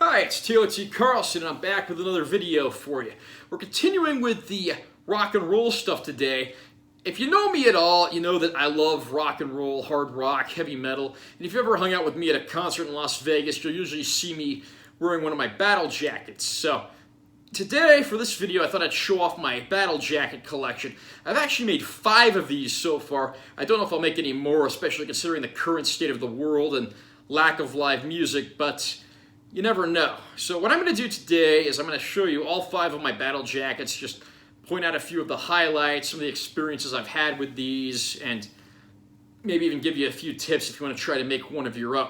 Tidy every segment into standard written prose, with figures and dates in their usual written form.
Hi, it's Taylor T. Carlson, and I'm back with another video for you. We're continuing with the rock and roll stuff today. If you know me at all, you know that I love rock and roll, hard rock, heavy metal. And if you ever hung out with me at a concert in Las Vegas, you'll usually see me wearing one of my battle jackets. So today, for this video, I thought I'd show off my battle jacket collection. I've actually made 5 of these so far. I don't know if I'll make any more, especially considering the current state of the world and lack of live music, but you never know. So what I'm going to do today is I'm going to show you all 5 of my battle jackets, just point out a few of the highlights, some of the experiences I've had with these, and maybe even give you a few tips if you want to try to make one of your own.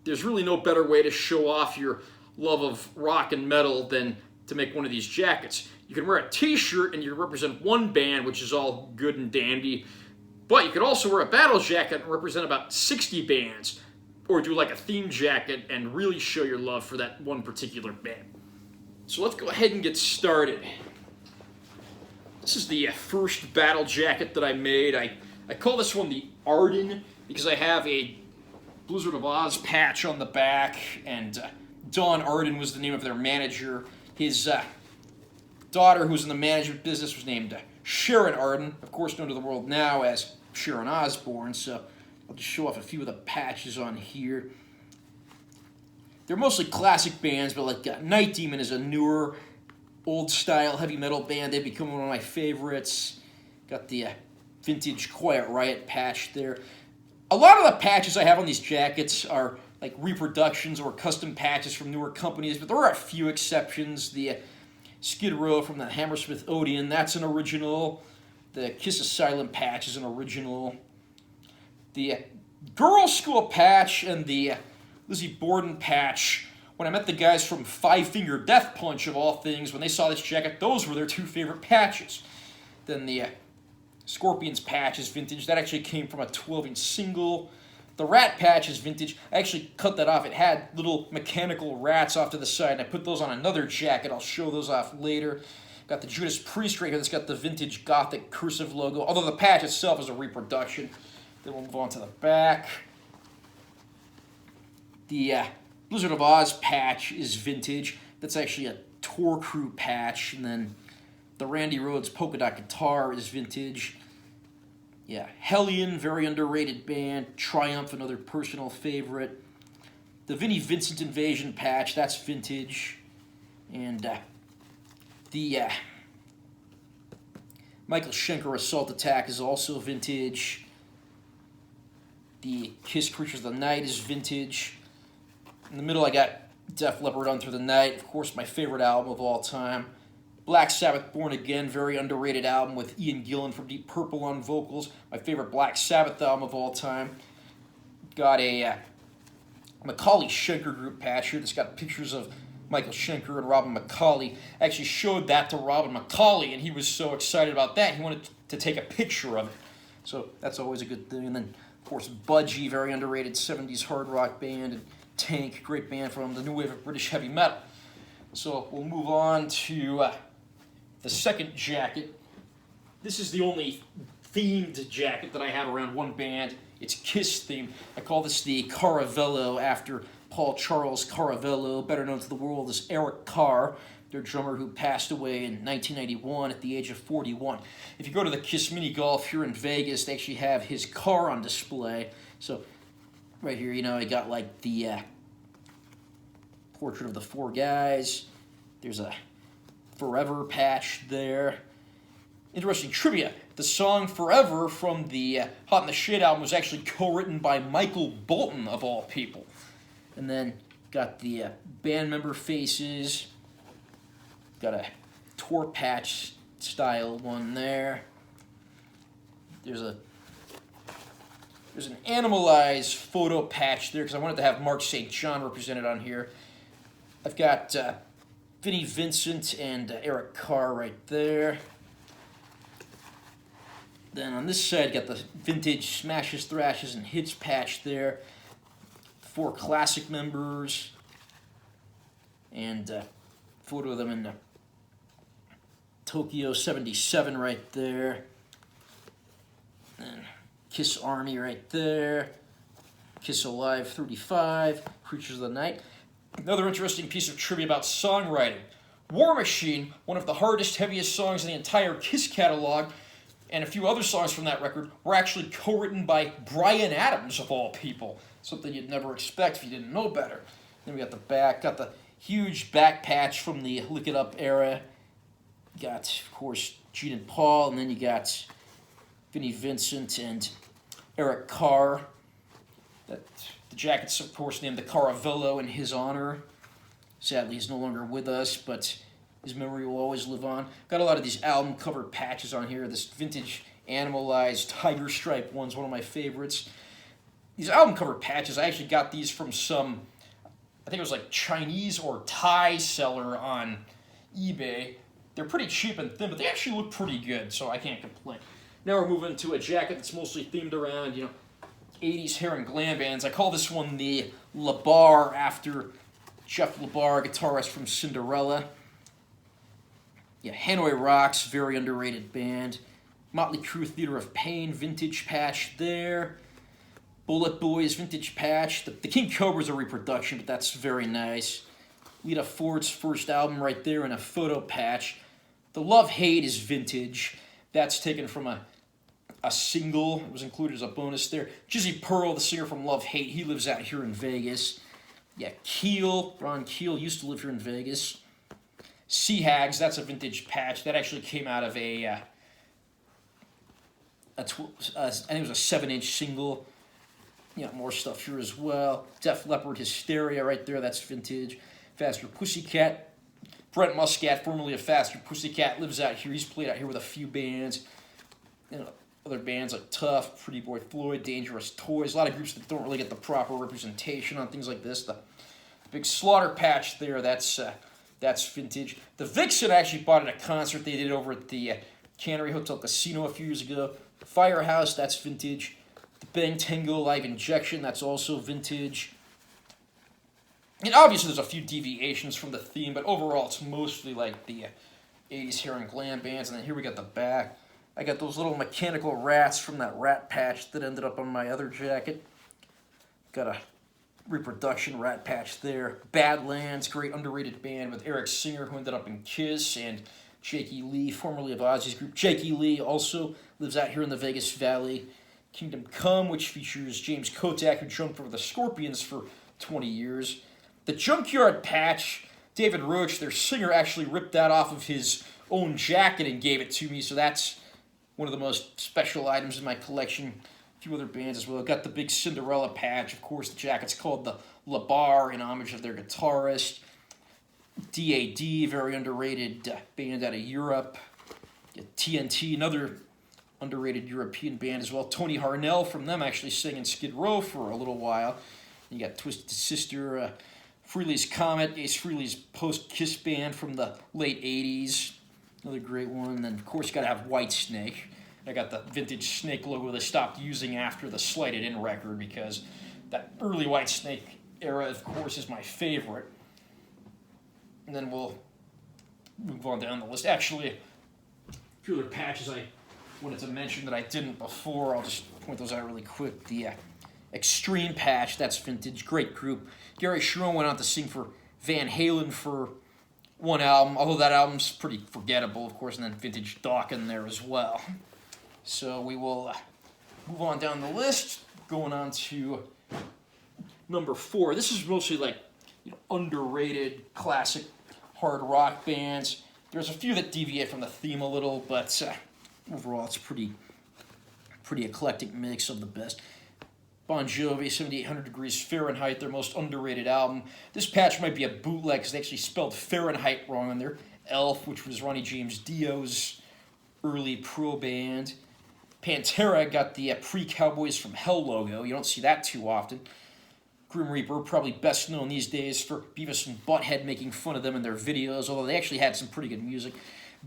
There's really no better way to show off your love of rock and metal than to make one of these jackets. You can wear a t-shirt and you represent one band, which is all good and dandy, but you could also wear a battle jacket and represent about 60 bands, or do like a theme jacket and really show your love for that one particular band. So let's go ahead and get started. This is the first battle jacket that I made. I call this one the Arden because I have a Blizzard of Oz patch on the back, and Don Arden was the name of their manager. His daughter, who was in the management business, was named Sharon Arden, of course known to the world now as Sharon Osbourne. So I'll just show off a few of the patches on here. They're mostly classic bands, but like Night Demon is a newer, old-style heavy metal band. They've become one of my favorites. Got the vintage Quiet Riot patch there. A lot of the patches I have on these jackets are like reproductions or custom patches from newer companies, but there are a few exceptions. The Skid Row from the Hammersmith Odeon, that's an original. The Kiss Asylum patch is an original. The Girl School patch and the Lizzie Borden patch, when I met the guys from Five Finger Death Punch, of all things, when they saw this jacket, those were their 2 favorite patches. Then the Scorpions patch is vintage. That actually came from a 12-inch single. The Rat patch is vintage. I actually cut that off. It had little mechanical rats off to the side, and I put those on another jacket. I'll show those off later. Got the Judas Priest right here that's got the vintage Gothic cursive logo, although the patch itself is a reproduction. Then we'll move on to the back. The Blizzard of Oz patch is vintage. That's actually a Tour Crew patch. And then the Randy Rhoads polka dot guitar is vintage. Yeah, Hellion, very underrated band. Triumph, another personal favorite. The Vinnie Vincent Invasion patch, that's vintage. And the Michael Schenker Assault Attack is also vintage. The Kiss Creatures of the Night is vintage. In the middle, I got Def Leppard On Through the Night, of course, my favorite album of all time. Black Sabbath Born Again, very underrated album with Ian Gillan from Deep Purple on vocals. My favorite Black Sabbath album of all time. Got a Macaulay Schenker group patch here that's got pictures of Michael Schenker and Robin McAuley. I actually showed that to Robin McAuley, and he was so excited about that, he wanted to take a picture of it. So that's always a good thing. And then, of course, Budgie, very underrated 70s hard rock band, and Tank, great band from the new wave of British heavy metal. So we'll move on to the second jacket. This is the only themed jacket that I have around one band. It's Kiss themed. I call this the Cavello after Paul Charles Cavello, better known to the world as Eric Carr, their drummer who passed away in 1991 at the age of 41. If you go to the Kiss Mini Golf here in Vegas, they actually have his car on display. So right here, you know, I got like the portrait of the 4 guys. There's a Forever patch there. Interesting trivia. The song Forever from the Hot in the Shade album was actually co-written by Michael Bolton, of all people. And then got the band member faces. Got a tour patch style one there. There's an Animalize photo patch there because I wanted to have Mark St. John represented on here. I've got Vinnie Vincent and Eric Carr right there. Then on this side, got the vintage Smashes, Thrashes, and Hits patch there. 4 classic members. And photo of them in Tokyo 77 right there. And Kiss Army right there. Kiss Alive 35, Creatures of the Night. Another interesting piece of trivia about songwriting. War Machine, one of the hardest, heaviest songs in the entire Kiss catalog, and a few other songs from that record were actually co-written by Bryan Adams, of all people. Something you'd never expect if you didn't know better. Then we got the back, got the huge back patch from the Lick It Up era. You got, of course, Gene and Paul, and then you got Vinnie Vincent and Eric Carr. The jacket's, of course, named the Cavello in his honor. Sadly, he's no longer with us, but his memory will always live on. Got a lot of these album cover patches on here. This vintage animalized tiger stripe one's one of my favorites. These album cover patches, I actually got these from some, I think it was like Chinese or Thai seller on eBay. They're pretty cheap and thin, but they actually look pretty good, so I can't complain. Now we're moving to a jacket that's mostly themed around, 80s hair and glam bands. I call this one the Labar after Jeff Labar, guitarist from Cinderella. Yeah, Hanoi Rocks, very underrated band. Motley Crue, Theater of Pain, vintage patch there. Bullet Boys, vintage patch. The King Cobra's a reproduction, but that's very nice. Lita Ford's first album right there in a photo patch. The Love Hate is vintage. That's taken from a single. It was included as a bonus there. Jizzy Pearl, the singer from Love Hate, he lives out here in Vegas. Yeah, Keel, Ron Keel used to live here in Vegas. Sea Hags, that's a vintage patch. That actually came out of I think it was a 7-inch single. More stuff here as well. Def Leppard, Hysteria right there, that's vintage. Faster Pussycat. Brent Muscat, formerly of Faster Pussycat, lives out here. He's played out here with a few bands. Other bands like Tough, Pretty Boy Floyd, Dangerous Toys. A lot of groups that don't really get the proper representation on things like this. The big Slaughter patch there, that's vintage. The Vixen I actually bought at a concert they did over at the Cannery Hotel Casino a few years ago. Firehouse, that's vintage. The Bang Tango Live Injection, that's also vintage. And obviously there's a few deviations from the theme, but overall it's mostly like the 80s hair and glam bands. And then here we got the back. I got those little mechanical rats from that rat patch that ended up on my other jacket. Got a reproduction rat patch there. Badlands, great underrated band with Eric Singer, who ended up in Kiss, and Jakey Lee, formerly of Ozzy's group. Jakey Lee also lives out here in the Vegas Valley. Kingdom Come, which features James Kotak, who jumped over the Scorpions for 20 years. The Junkyard patch, David Roach, their singer, actually ripped that off of his own jacket and gave it to me, so that's one of the most special items in my collection. A few other bands as well. Got the big Cinderella patch. Of course, the jacket's called the Labar in homage of their guitarist. DAD, very underrated band out of Europe. TNT, another underrated European band as well. Tony Harnell from them actually sang in Skid Row for a little while. You got Twisted Sister, Frehley's Comet, Ace Frehley's post-Kiss band from the late 80s. Another great one. And then, of course, you got to have Whitesnake. I got the vintage Snake logo they stopped using after the Slighted In record because that early Whitesnake era, of course, is my favorite. And then we'll move on down the list. Actually, a few other patches I wanted to mention that I didn't before. I'll just point those out really quick. The Extreme patch, that's vintage. Great group. Gary Sharon went on to sing for Van Halen for one album, although that album's pretty forgettable, of course, and then vintage Doc in there as well. So we will move on down the list, going on to number 4. This is mostly like underrated classic hard rock bands. There's a few that deviate from the theme a little, but overall it's pretty eclectic mix of the best. Bon Jovi, 7800 Degrees Fahrenheit, their most underrated album. This patch might be a bootleg because they actually spelled Fahrenheit wrong on there. Elf, which was Ronnie James Dio's early pro band. Pantera got the pre-Cowboys from Hell logo. You don't see that too often. Grim Reaper, probably best known these days for Beavis and Butthead making fun of them in their videos, although they actually had some pretty good music.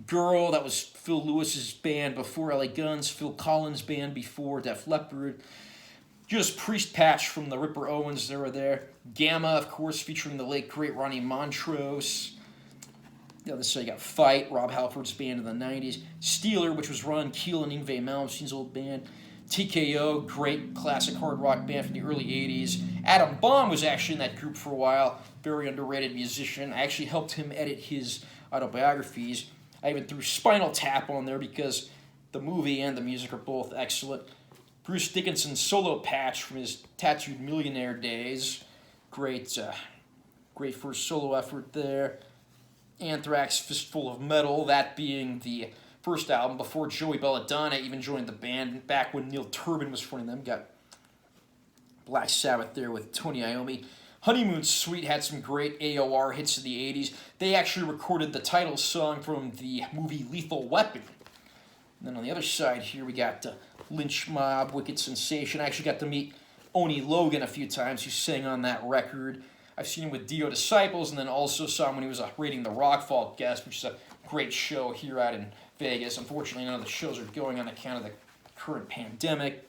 Girl, that was Phil Lewis's band before LA Guns, Phil Collins' band before Def Leppard. Judas Priest patch from the Ripper Owens era there. Gamma, of course, featuring the late great Ronnie Montrose. This you got Fight, Rob Halford's band in the 90s. Steeler, which was Ron Keel and Yngwie Malmsteen's old band. TKO, great classic hard rock band from the early 80s. Adam Bomb was actually in that group for a while, very underrated musician. I actually helped him edit his autobiographies. I even threw Spinal Tap on there because the movie and the music are both excellent. Bruce Dickinson's solo patch from his Tattooed Millionaire days. Great first solo effort there. Anthrax, Fistful of Metal, that being the first album before Joey Belladonna even joined the band, back when Neil Turbin was fronting them. Got Black Sabbath there with Tony Iommi. Honeymoon Suite had some great AOR hits in the 80s. They actually recorded the title song from the movie Lethal Weapon. And then on the other side here, we got Lynch Mob, Wicked Sensation. I actually got to meet Oni Logan a few times, who sang on that record. I've seen him with Dio Disciples, and then also saw him when he was a Raiding the Rockfall guest, which is a great show here out in Vegas. Unfortunately, none of the shows are going on account of the current pandemic.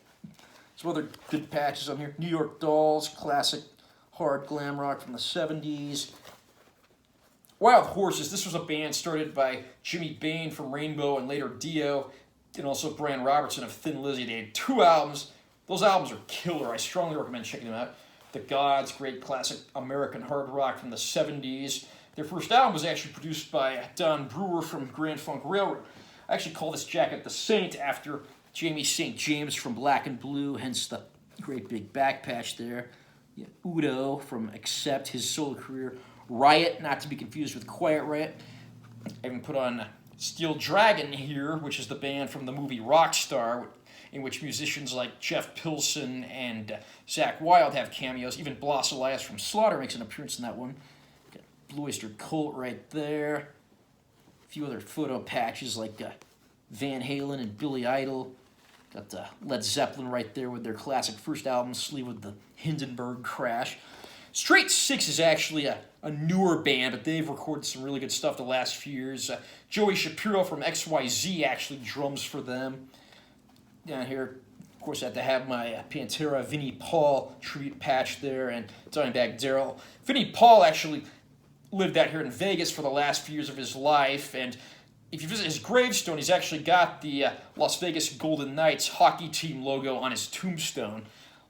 Some other good patches on here. New York Dolls, classic hard glam rock from the 70s. Wild Horses, this was a band started by Jimmy Bain from Rainbow and later Dio, and also Brian Robertson of Thin Lizzy. They had 2 albums. Those albums are killer. I strongly recommend checking them out. The Gods, great classic American hard rock from the 70s. Their first album was actually produced by Don Brewer from Grand Funk Railroad. I actually call this jacket the Saint after Jamie St. James from Black and Blue, hence the great big back patch there. Yeah, Udo from Accept, his solo career. Riot, not to be confused with Quiet Riot. I even put on Steel Dragon here, which is the band from the movie Rockstar, in which musicians like Jeff Pilson and Zach Wilde have cameos. Even Blas Elias from Slaughter makes an appearance in that one. Got Blue Oyster Cult right there. A few other photo patches like Van Halen and Billy Idol. Got Led Zeppelin right there with their classic first album sleeve with the Hindenburg Crash. Straight Six is actually a newer band, but they've recorded some really good stuff the last few years. Joey Shapiro from XYZ actually drums for them. Down here, of course, I had to have my Pantera Vinnie Paul tribute patch there, and Dimebag Darrell. Vinnie Paul actually lived out here in Vegas for the last few years of his life, and if you visit his gravestone, he's actually got the Las Vegas Golden Knights hockey team logo on his tombstone.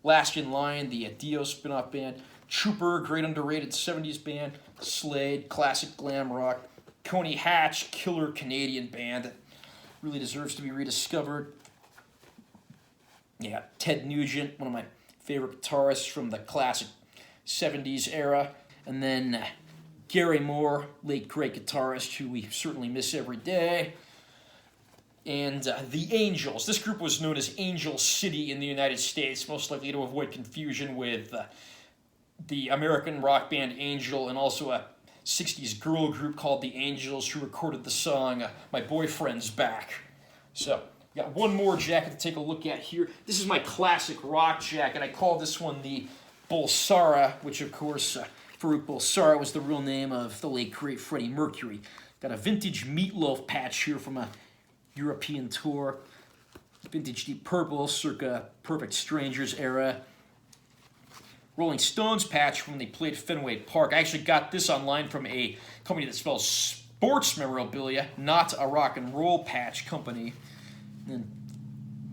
Last in Line, the Dio spin-off band. Trooper, great underrated 70s band. Slade, classic glam rock. Coney Hatch, killer Canadian band that really deserves to be rediscovered. Yeah, Ted Nugent, one of my favorite guitarists from the classic 70s era. And then Gary Moore, late great guitarist who we certainly miss every day. And the Angels. This group was known as Angel City in the United States, most likely to avoid confusion with the American rock band Angel, and also a 60s girl group called the Angels who recorded the song My Boyfriend's Back. So, got one more jacket to take a look at here. This is my classic rock jacket. I call this one the Bulsara, which of course, Farouk Bulsara was the real name of the late great Freddie Mercury. Got a vintage Meatloaf patch here from a European tour. Vintage Deep Purple, circa Perfect Strangers era. Rolling Stones patch when they played Fenway Park. I actually got this online from a company that sells sports memorabilia, not a rock and roll patch company. And then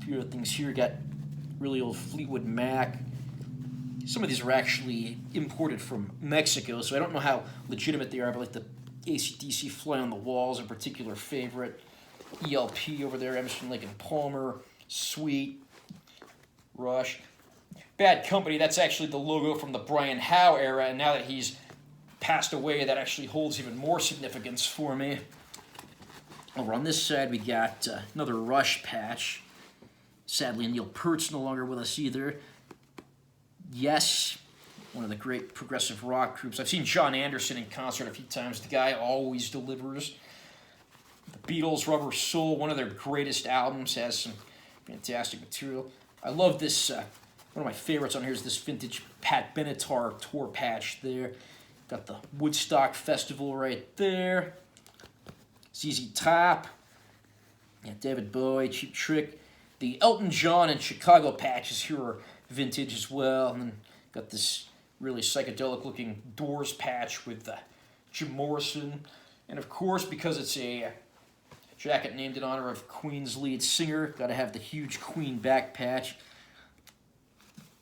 a few other things here. Got really old Fleetwood Mac. Some of these are actually imported from Mexico, so I don't know how legitimate they are, but like the AC/DC Fly on the Wall is a particular favorite. ELP over there, Emerson, Lake and Palmer. Sweet. Rush. Bad Company, that's actually the logo from the Brian Howe era, and now that he's passed away, that actually holds even more significance for me. Over on this side, we got another Rush patch. Sadly, Neil Peart's no longer with us either. Yes, one of the great progressive rock groups. I've seen John Anderson in concert a few times. The guy always delivers. The Beatles, Rubber Soul, one of their greatest albums, has some fantastic material. I love this. One of my favorites on here is this vintage Pat Benatar tour patch there. Got the Woodstock Festival right there. ZZ Top. Yeah, David Bowie, Cheap Trick. The Elton John and Chicago patches here are vintage as well. And then got this really psychedelic looking Doors patch with Jim Morrison. And of course, because it's a Jacket named in honor of Queen's lead singer. Got to have the huge Queen back patch.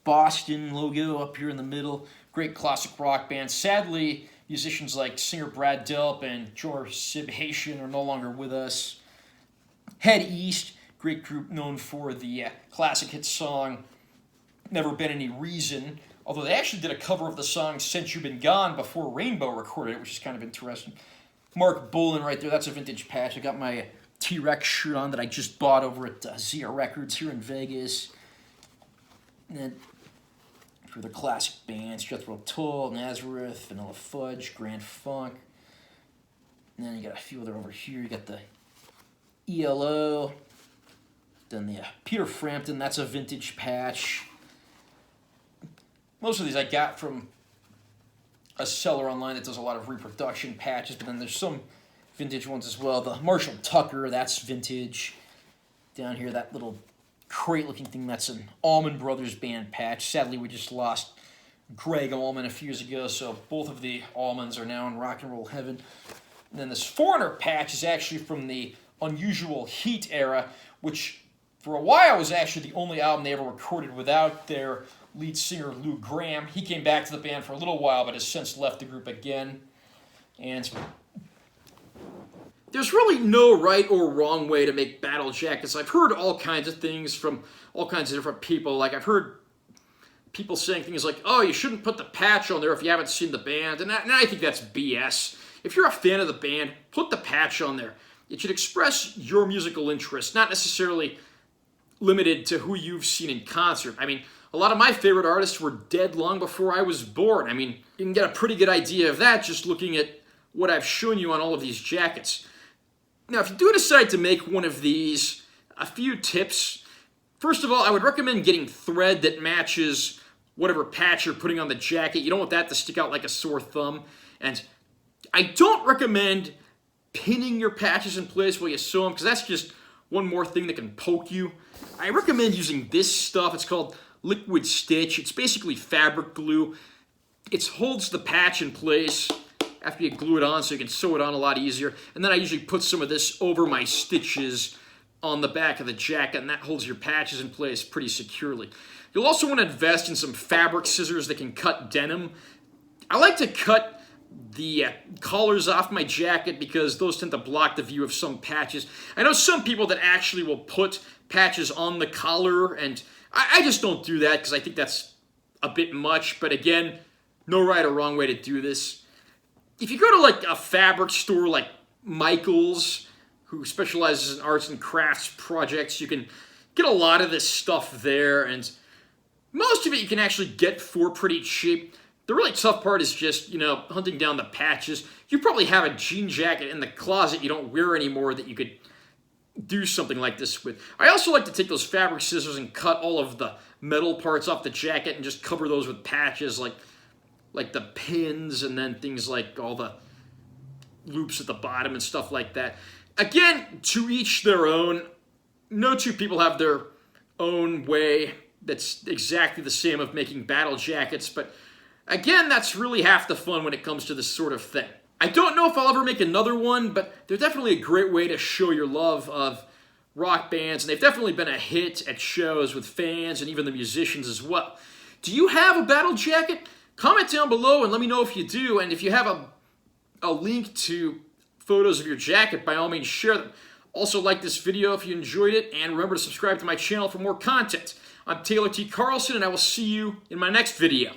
Boston logo up here in the middle. Great classic rock band. Sadly, musicians like singer Brad Delp and George Sibhatian are no longer with us. Head East, great group known for the classic hit song Never Been Any Reason, although they actually did a cover of the song Since You've Been Gone before Rainbow recorded it, which is kind of interesting. Mark Bolan right there, that's a vintage patch. I got my T-Rex shirt on that I just bought over at Zia Records here in Vegas. And then for the classic bands, Jethro Tull, Nazareth, Vanilla Fudge, Grand Funk. And then you got a few other over here. You got the ELO. Then the Peter Frampton, that's a vintage patch. Most of these I got from a seller online that does a lot of reproduction patches, but then there's some vintage ones as well. The Marshall Tucker, that's vintage. Down here, that little crate-looking thing, that's an Allman Brothers Band patch. Sadly, we just lost Greg Allman a few years ago, so both of the Allmans are now in rock and roll heaven. And then this Foreigner patch is actually from the Unusual Heat era, which for a while was actually the only album they ever recorded without their lead singer Lou Gramm. He came back to the band for a little while, but has since left the group again. And there's really no right or wrong way to make battle jackets. I've heard all kinds of things from all kinds of different people. Like, I've heard people saying things like, oh, you shouldn't put the patch on there if you haven't seen the band. And I think that's BS. If you're a fan of the band, put the patch on there. It should express your musical interest, not necessarily limited to who you've seen in concert. I mean, a lot of my favorite artists were dead long before I was born. I mean, you can get a pretty good idea of that just looking at what I've shown you on all of these jackets. Now, if you do decide to make one of these, a few tips. First of all, I would recommend getting thread that matches whatever patch you're putting on the jacket. You don't want that to stick out like a sore thumb. And I don't recommend pinning your patches in place while you sew them, because that's just one more thing that can poke you. I recommend using this stuff. It's called Liquid Stitch. It's basically fabric glue. It holds the patch in place after you glue it on, so you can sew it on a lot easier. And then I usually put some of this over my stitches on the back of the jacket, and that holds your patches in place pretty securely. You'll also want to invest in some fabric scissors that can cut denim. I like to cut the collars off my jacket because those tend to block the view of some patches. I know some people that actually will put patches on the collar, and I just don't do that because I think that's a bit much. But again, no right or wrong way to do this. If you go to like a fabric store like Michael's, who specializes in arts and crafts projects, you can get a lot of this stuff there, and most of it you can actually get for pretty cheap. The really tough part is just, hunting down the patches. You probably have a jean jacket in the closet you don't wear anymore that you could do something like this with. I also like to take those fabric scissors and cut all of the metal parts off the jacket and just cover those with patches like the pins and then things like all the loops at the bottom and stuff like that. Again, to each their own. No two people have their own way that's exactly the same of making battle jackets, but again, that's really half the fun when it comes to this sort of thing. I don't know if I'll ever make another one, but they're definitely a great way to show your love of rock bands, and they've definitely been a hit at shows with fans and even the musicians as well. Do you have a battle jacket? Comment down below and let me know if you do, and if you have a link to photos of your jacket, by all means share them. Also, like this video if you enjoyed it, and remember to subscribe to my channel for more content. I'm Taylor T. Carlson, and I will see you in my next video.